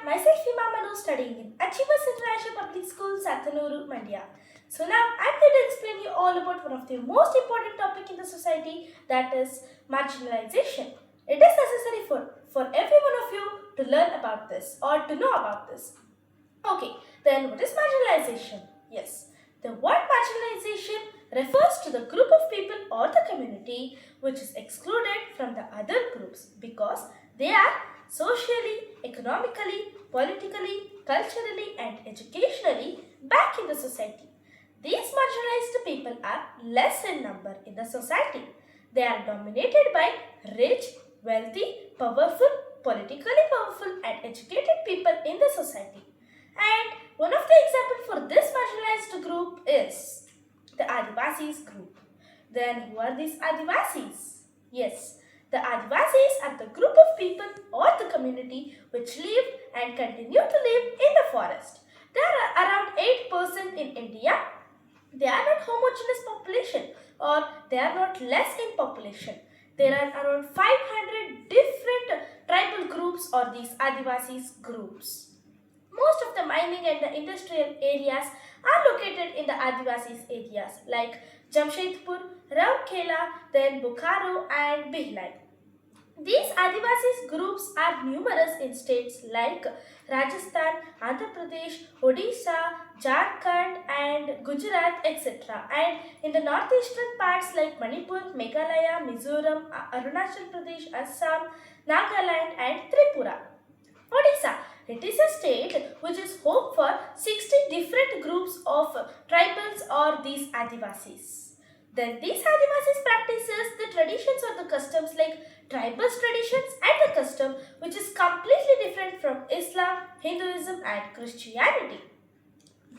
myself Hima Manu studying in Achievers International Public School, Sathanuru, Mandya. So now I'm going to explain you all about one of the most important topic in the society, that is marginalization. It is necessary for every one of you to learn about this or to know about this. Okay, then what is marginalization? Yes, the word marginalization refers to the group of people or the community which is excluded from the other groups because they are socially, economically, politically, culturally and educationally back in the society. These marginalized people are less in number in the society. They are dominated by rich, wealthy, powerful, politically powerful and educated people in the society. And one of the examples for this marginalized group is the Adivasis group. Then who are these Adivasis? Yes, the Adivasis are the group of people or the community which live and continue to live in the forest. There are around 8% in India. They are not homogeneous population or they are not less in population. There are around 500 different tribal groups or these Adivasis groups. Most of the mining and the industrial areas are located in the Adivasis areas like Jamshedpur, Rourkela, then Bokaro and Bhilai. These Adivasis groups are numerous in states like Rajasthan, Andhra Pradesh, Odisha, Jharkhand and Gujarat, etc. And in the northeastern parts like Manipur, Meghalaya, Mizoram, Arunachal Pradesh, Assam, Nagaland and Tripura. Odisha. It is a state which is home for 60 different groups of tribals or these Adivasis. Then these Adivasis practices the traditions or the customs like tribals traditions and the custom which is completely different from Islam, Hinduism and Christianity.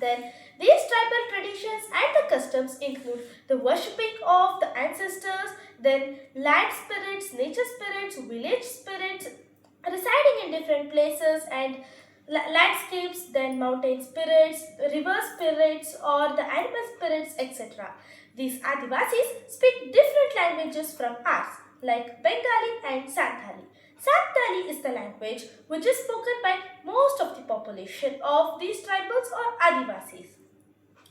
Then these tribal traditions and the customs include the worshipping of the ancestors, then land spirits, nature spirits, village spirits, residing in different places and landscapes, then mountain spirits, river spirits or the animal spirits, etc. These Adivasis speak different languages from ours like Bengali and Santali. Santali is the language which is spoken by most of the population of these tribals or Adivasis.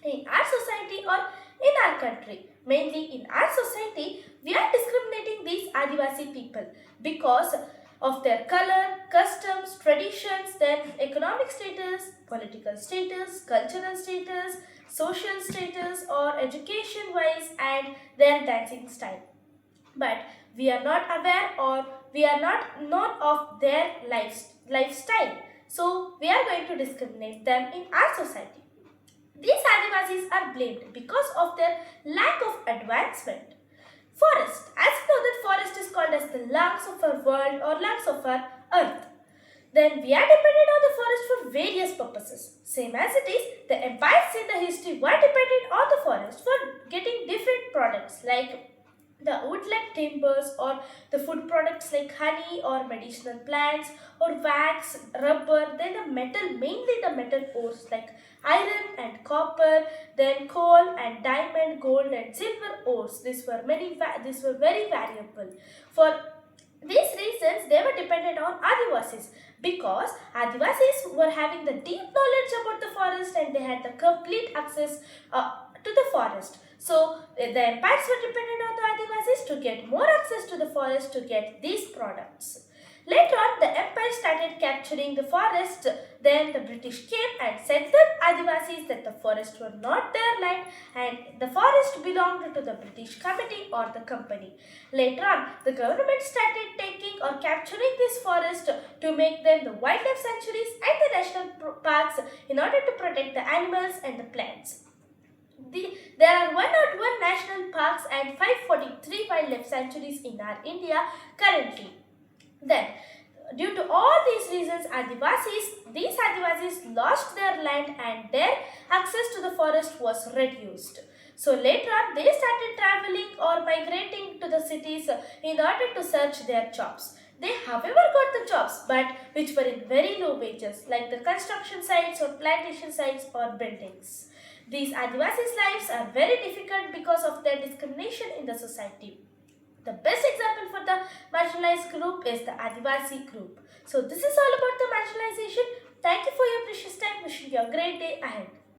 In our society or in our country, mainly in our society, we are discriminating these Adivasi people because of their color, customs, traditions, then economic status, political status, cultural status, social status or education wise and their dancing style. But we are not aware or we are not known of their lifestyle. So we are going to discriminate them in our society. These Adivasis are blamed because of their lack of advancement. Forest. As you know that forest is called as the lungs of our world or lungs of our earth. Then we are dependent on the forest for various purposes. Same as it is, the empires in the history were dependent on the forest for getting different products like the wood-like timbers or the food products like honey or medicinal plants or wax, rubber, then the metal, mainly the metal ores like iron and copper, then coal and diamond, gold and silver ores. These were very variable. For these reasons, they were dependent on Adivasis because Adivasis were having the deep knowledge about the forest and they had the complete access to the forest. So, the empires were dependent on the Adivasis to get more access to the forest to get these products. Later on, the empire started capturing the forest. Then the British came and said the Adivasis that the forest were not their land and the forest belonged to the British committee or the company. Later on, the government started taking or capturing this forest to make them the wildlife sanctuaries and the national parks in order to protect the animals and the plants. There are 101 national parks and 543 wildlife sanctuaries in our India currently. Then, due to all these reasons, these Adivasis lost their land and their access to the forest was reduced. So later on, they started traveling or migrating to the cities in order to search their jobs. They however got the jobs but which were in very low wages like the construction sites or plantation sites or buildings. These Adivasis' lives are very difficult because of their discrimination in the society. The best example for the marginalized group is the Adivasi group. So this is all about the marginalized marginalization. Thank you for your precious time. Wishing you a great day ahead.